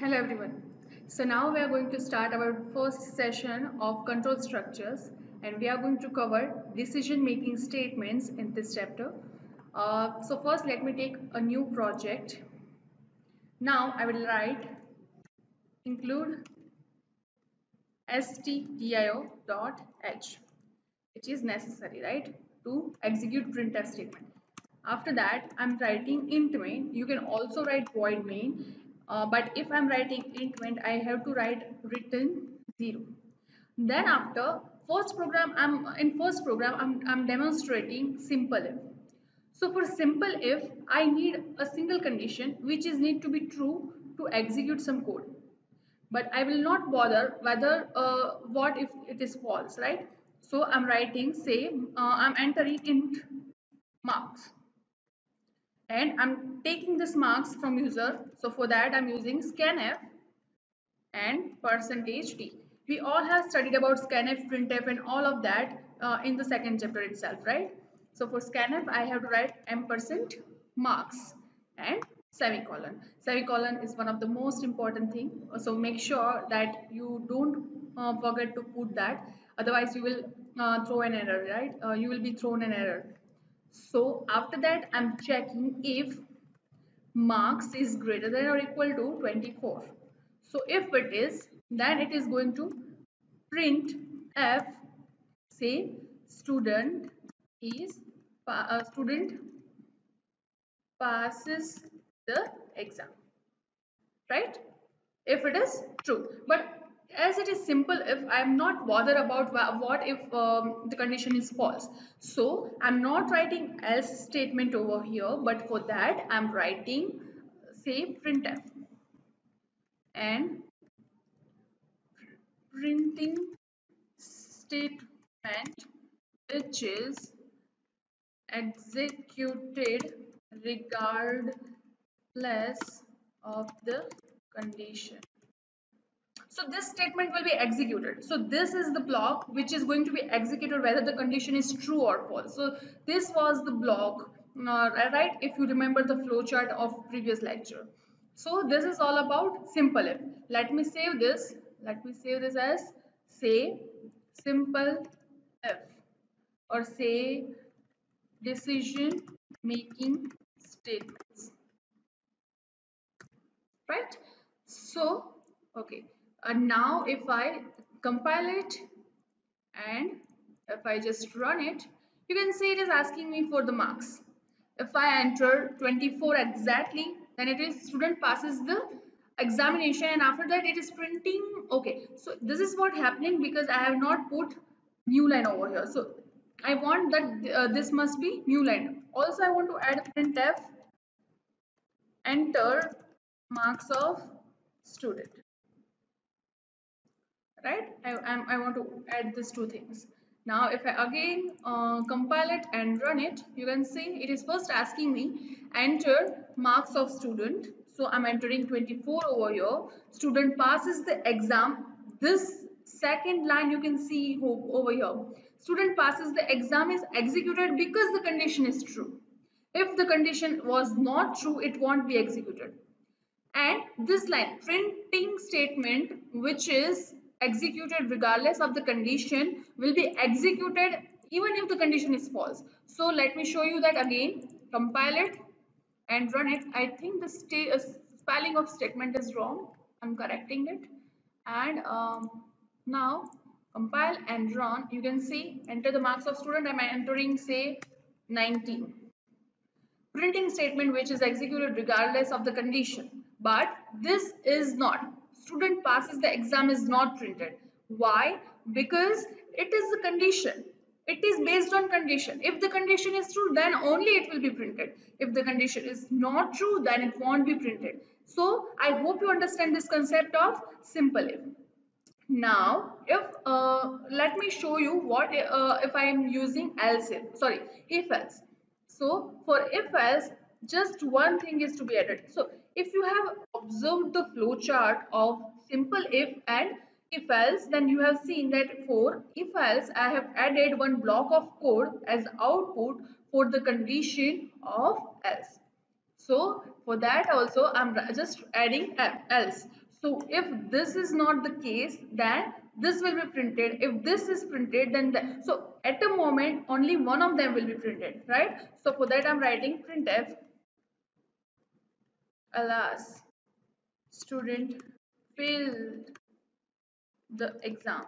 Hello everyone. So now we are going to start our first session of control structures, and we are going to cover decision making statements in this chapter. So first let me take a new project. Now I will write include stdio.h, which is necessary, right, to execute printf statement. After that I'm writing int main. You can also write void main, but if I'm writing int main I have to write return 0. Then after first program I'm demonstrating simple if. So for simple if I need a single condition which is need to be true to execute some code, but I will not bother whether what if it is false, right? So I'm writing, say, I'm entering int marks, and I'm taking this marks from user. So for that I'm using scanf and %t. We all have studied about scanf, printf, and all of that in the second chapter itself, right? So for scanf, I have to write ampersand marks and semicolon. Semicolon is one of the most important thing. So make sure that you don't forget to put that. Otherwise, you will throw an error, right? You will be thrown an error. So after that, I'm checking if marks is greater than or equal to 24. So if it is, then it is going to print f, say student is student passes the exam, right? If it is true. But as it is simple if, I'm not bothered about what if the condition is false. So I'm not writing else statement over here, but for that I'm writing, say, printf and printing statement which is executed regardless of the condition. So this statement will be executed. So this is the block which is going to be executed whether the condition is true or false. So this was the block, right? If you remember the flowchart of previous lecture. So this is all about simple if. Let me save this. Let me save this as, say, simple if, or say decision making statements, right? So okay, and now if I compile it and if I just run it, you can see it is asking me for the marks. If I enter 24 exactly, then it is student passes the examination, and after that it is printing. Okay, so this is what happening because I have not put new line over here. So I want that this must be new line. Also I want to add printf enter marks of student, right? I want to add these two things. Now if I again compile it and run it, you can see it is first asking me enter marks of student. So I'm entering 24 over here. Student passes the exam. This second line you can see over here. Student passes the exam is executed because the condition is true. If the condition was not true, it won't be executed. And this line printing statement which is executed regardless of the condition will be executed even if the condition is false. So let me show you that again. Compile it and run it. I think the spelling of statement is wrong. I'm correcting it. And now compile and run. You can see enter the marks of student. I'm entering say 19. Printing statement which is executed regardless of the condition. But this is not. Student passes the exam is not printed. Why? Because it is the condition. It is based on condition. If the condition is true, then only it will be printed. If the condition is not true, then it won't be printed. So I hope you understand this concept of simple if. Now, if let me show you what if I am using else if, sorry, if else. So for if else, just one thing is to be added. So if you have observed the flow chart of simple if and if else, then you have seen that for if else, I have added one block of code as output for the condition of else. So for that also I'm just adding else. So if this is not the case, then this will be printed. If this is printed, then so at the moment only one of them will be printed, right? So for that I'm writing printf alas student failed the exam,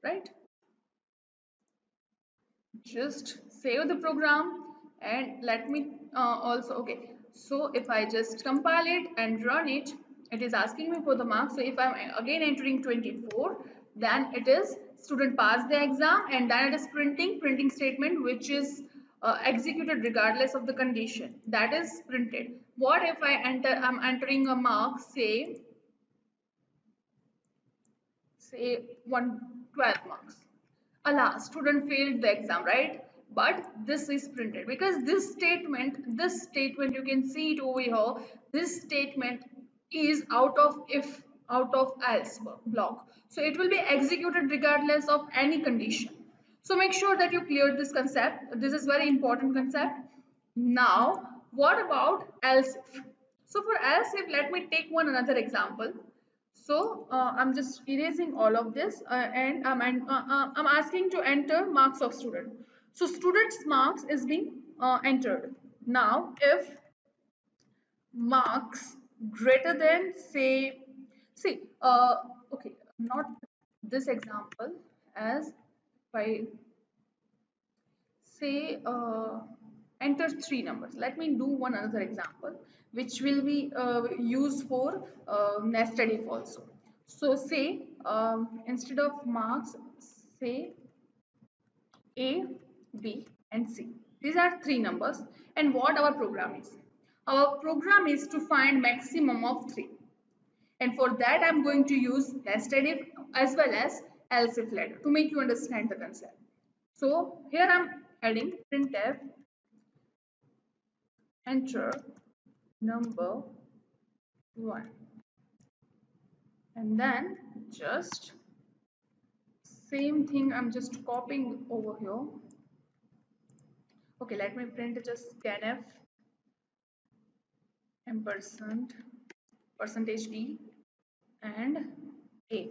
right? Just save the program and let me also, okay, so if I just compile it and run it, it is asking me for the marks. So if I'm again entering 24, then it is student passed the exam, and then it is printing statement which is executed regardless of the condition, that is printed. What if I'm entering a mark, say 112 marks. Alas, student failed the exam, right? But this is printed because this statement, you can see it over here. This statement is out of if, out of else block. So it will be executed regardless of any condition. So make sure that you clear this concept. This is very important concept. Now, what about else if? So for else if, let me take one another example. So I'm just erasing all of this and I'm asking to enter marks of student. So student's marks is being entered. Now if marks greater than say, see, okay, not this example, as by say enter three numbers. Let me do one another example which will be used for nested if also. So say instead of marks, say A, B and C. These are three numbers, and what our program is? Our program is to find maximum of 3, and for that I'm going to use nested if as well as else if later to make you understand the concept. So here I'm adding printf enter number 1, and then just same thing I'm just copying over here. Okay, let me print just scanf ampersand percentage d and a.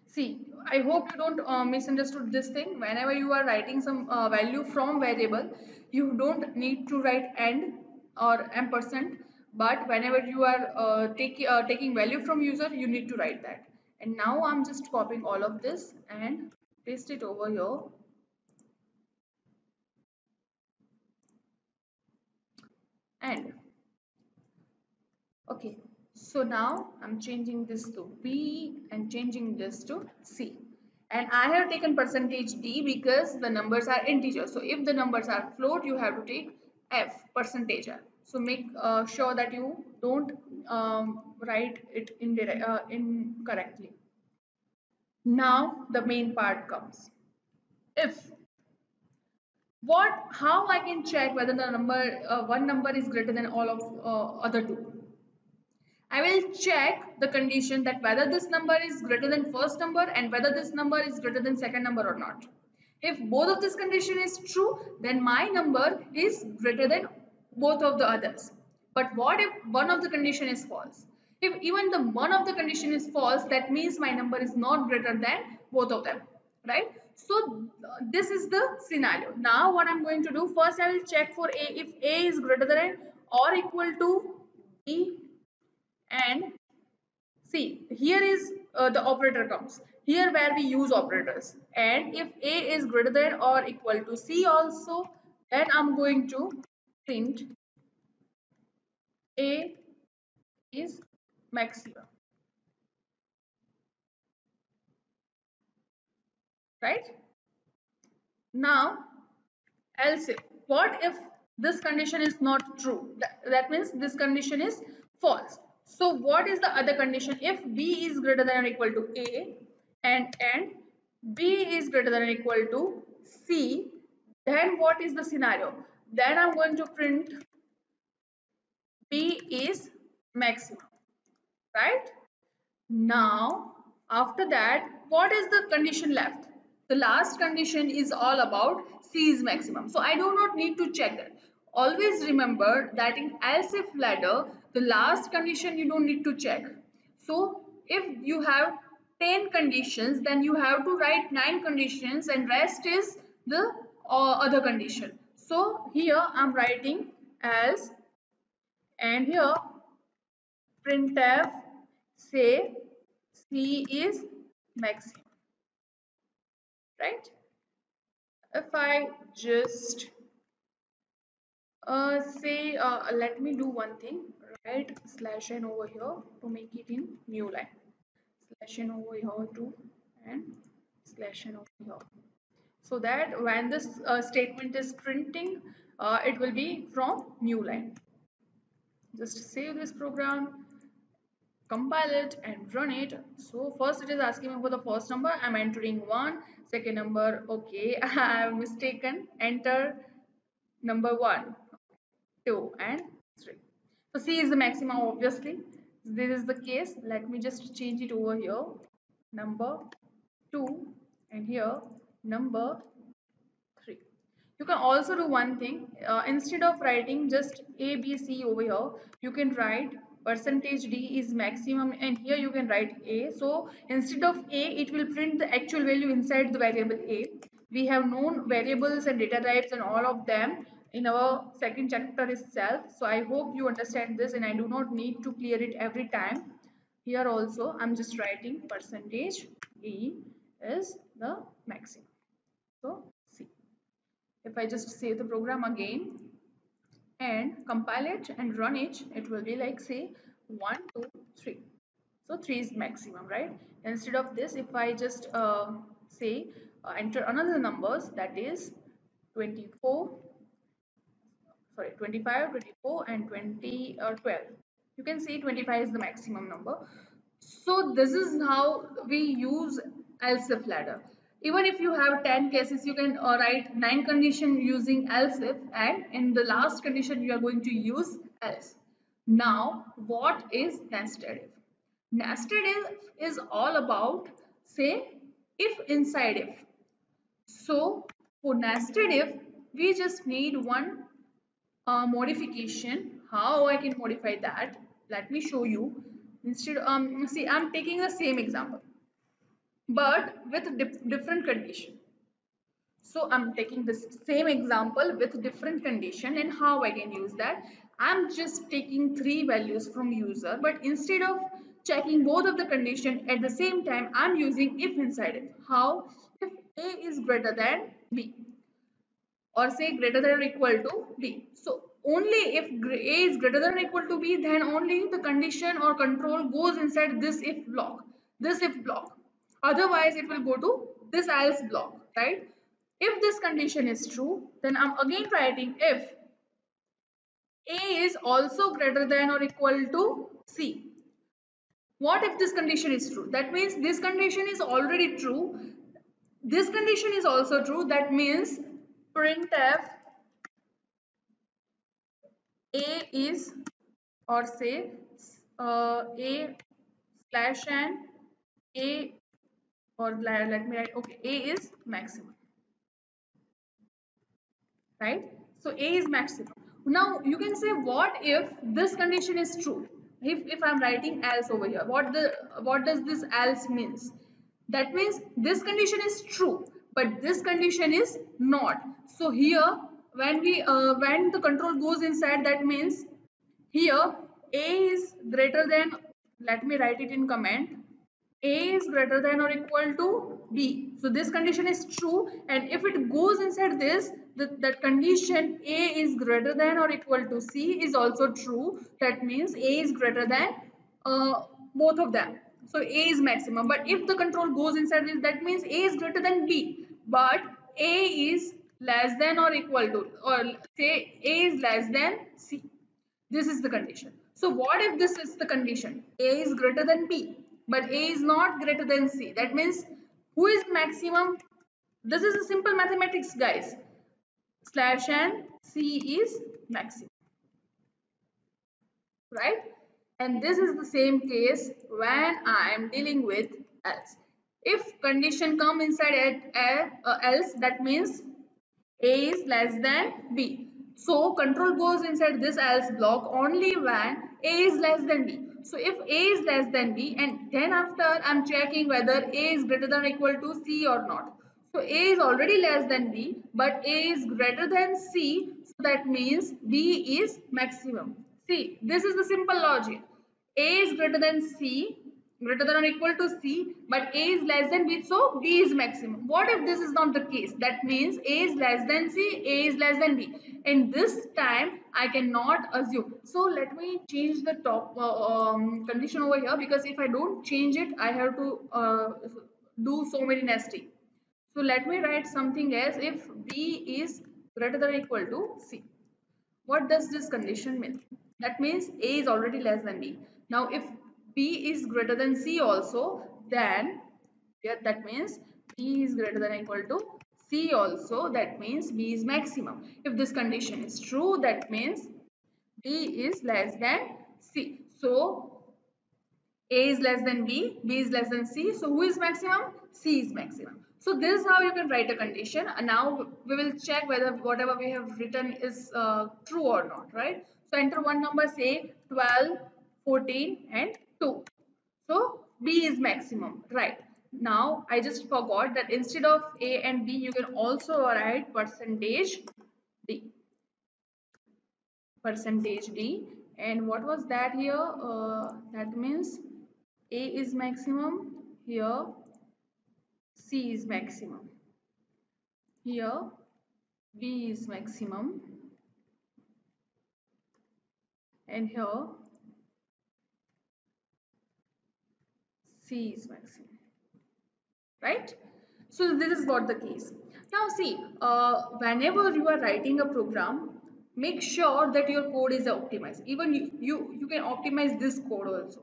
See, I hope you don't misunderstood this thing. Whenever you are writing some value from variable, you don't need to write and or ampersand, but whenever you are taking value from user, you need to write that. And now I'm just copying all of this and paste it over here. And okay, so now I'm changing this to B and changing this to C. And I have taken percentage D because the numbers are integer. So if the numbers are float, you have to take F, percentage F. So make sure that you don't write it incorrectly. Now the main part comes. If how I can check whether the number one number is greater than all of other two. I will check the condition that whether this number is greater than first number and whether this number is greater than second number or not. If both of this condition is true, then my number is greater than both of the others. But what if one of the condition is false? If even the one of the condition is false, that means my number is not greater than both of them, right? So this is the scenario. Now what I'm going to do, first I will check for A, if A is greater than or equal to B, and see, here is the operator comes. Here where we use operators. And if A is greater than or equal to C also, then I'm going to print A is maximum, right? Now, else if, what if this condition is not true? That means this condition is false. So what is the other condition? If B is greater than or equal to A and B is greater than or equal to C, then what is the scenario? Then I'm going to print B is maximum, right? Now, after that, what is the condition left? The last condition is all about C is maximum. So I do not need to check that. Always remember that in else if ladder, the last condition you don't need to check. So if you have 10 conditions, then you have to write 9 conditions and rest is the other condition. So here I'm writing else, and here printf say C is maximum, right? If I just say, let me do one thing, write slash n over here to make it in new line, slash n over here too, and slash n over here, so that when this statement is printing, it will be from new line. Just save this program, compile it and run it. So first it is asking me for the first number, I'm entering 1, second number, okay, I have mistaken, enter number 1, 2 and 3. So C is the maximum, obviously. This is the case. Let me just change it over here, number 2, and here number 3. You can also do one thing, instead of writing just A, B, C over here, you can write percentage D is maximum, and here you can write A. So instead of A, it will print the actual value inside the variable A. We have known variables and data types and all of them in our second chapter itself. So I hope you understand this and I do not need to clear it every time. Here also I'm just writing percentage D is the maximum. So C. If I just save the program again and compile it and run it, it will be like say 1, 2, 3. So 3 is maximum, right? Instead of this, if I just say enter another numbers, that is 24, sorry 25, 24 and 20 or 12. You can see 25 is the maximum number. So this is how we use else if ladder. Even if you have 10 cases, you can write 9 condition using else if, and in the last condition you are going to use else. Now what is nested if? Nested if is all about say if inside if. So for nested if, we just need one modification. How I can modify that, let me show you. Instead see, I'm taking the same example but with different condition. So I'm taking the same example with different condition, and how I can use that, I'm just taking 3 values from user, but instead of checking both of the condition at the same time, I'm using if inside it. How? If A is greater than B, or say greater than or equal to B. So only if A is greater than or equal to B, then only the condition or control goes inside this if block, this if block. Otherwise it will go to this else block, right? If this condition is true, then I'm again writing if A is also greater than or equal to C. What if this condition is true? That means this condition is already true. This condition is also true. That means printf A is, or say A slash n A, or let me write, okay, A is maximum, right? So A is maximum. Now you can say what if this condition is true? if I'm writing else over here, what does this else means? That means this condition is true but this condition is not. So here when the control goes inside, that means here a is greater than, let me write it in comment, a is greater than or equal to b. So this condition is true, and if it goes inside this, that condition a is greater than or equal to c is also true. That means a is greater than both of them. So a is maximum. But if the control goes inside this, that means a is greater than b, but a is less than or equal to, or say a is less than c. This is the condition. So what if this is the condition? A is greater than B, but A is not greater than C. That means who is maximum? This is a simple mathematics, guys. Slash n, C is maximum, right? And this is the same case when I am dealing with else. If condition come inside else, that means a is less than B. So control goes inside this else block only when A is less than B. So if A is less than B, and then after I'm checking whether A is greater than or equal to C or not. So A is already less than B, but A is greater than C. So that means B is maximum. See, this is the simple logic. A is greater than C, greater than or equal to C, but A is less than B, so B is maximum. What if this is not the case? That means A is less than C, A is less than B. In this time, I cannot assume. So let me change the top condition over here, because if I don't change it, I have to do so many nesting. So let me write something as if B is greater than or equal to C. What does this condition mean? That means A is already less than B. Now if B is greater than C also, then yeah, that means B is greater than or equal to C also. That means B is maximum. If this condition is true, that means B is less than C. So a is less than B, B is less than C. So who is maximum? C is maximum. So this is how you can write a condition. And now we will check whether whatever we have written is true or not, right? So enter one number, say 12, 14 and 2. So B is maximum, right? Now I just forgot that instead of A and B, you can also write percentage D. Percentage D. And what was that here? That means a is maximum, here C is maximum, here B is maximum, and here C is maximum, right? So this is what the case. Now see, whenever you are writing a program, make sure that your code is optimized. Even you can optimize this code also.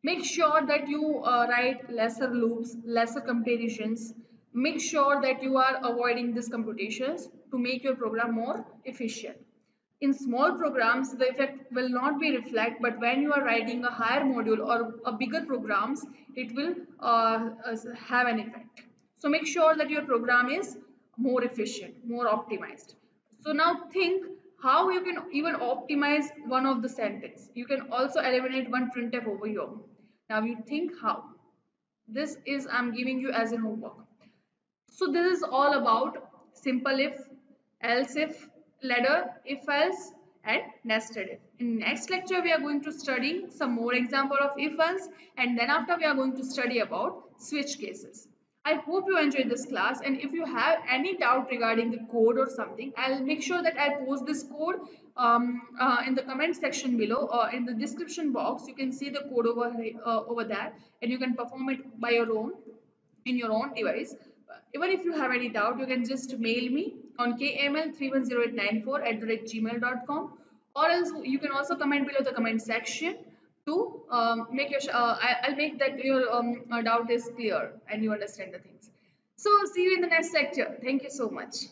Make sure that you write lesser loops, lesser comparisons. Make sure that you are avoiding these computations to make your program more efficient. In small programs, the effect will not be reflect, but when you are writing a higher module or a bigger programs, it will have an effect. So make sure that your program is more efficient, more optimized. So now think how you can even optimize one of the sentence. You can also eliminate one printf over here. Now you think how. This is I'm giving you as a homework. So this is all about simple if, else if, ladder, if else and nested if. In next lecture we are going to study some more example of if else, and then after we are going to study about switch cases. I hope you enjoyed this class, and if you have any doubt regarding the code or something, I'll make sure that I post this code in the comment section below or in the description box. You can see the code over there, and you can perform it by your own in your own device. Even if you have any doubt, you can just mail me on kml310894@gmail.com, or else you can also comment below the comment section to make your I'll make that your doubt is clear and you understand the things. So see you in the next lecture. Thank you so much.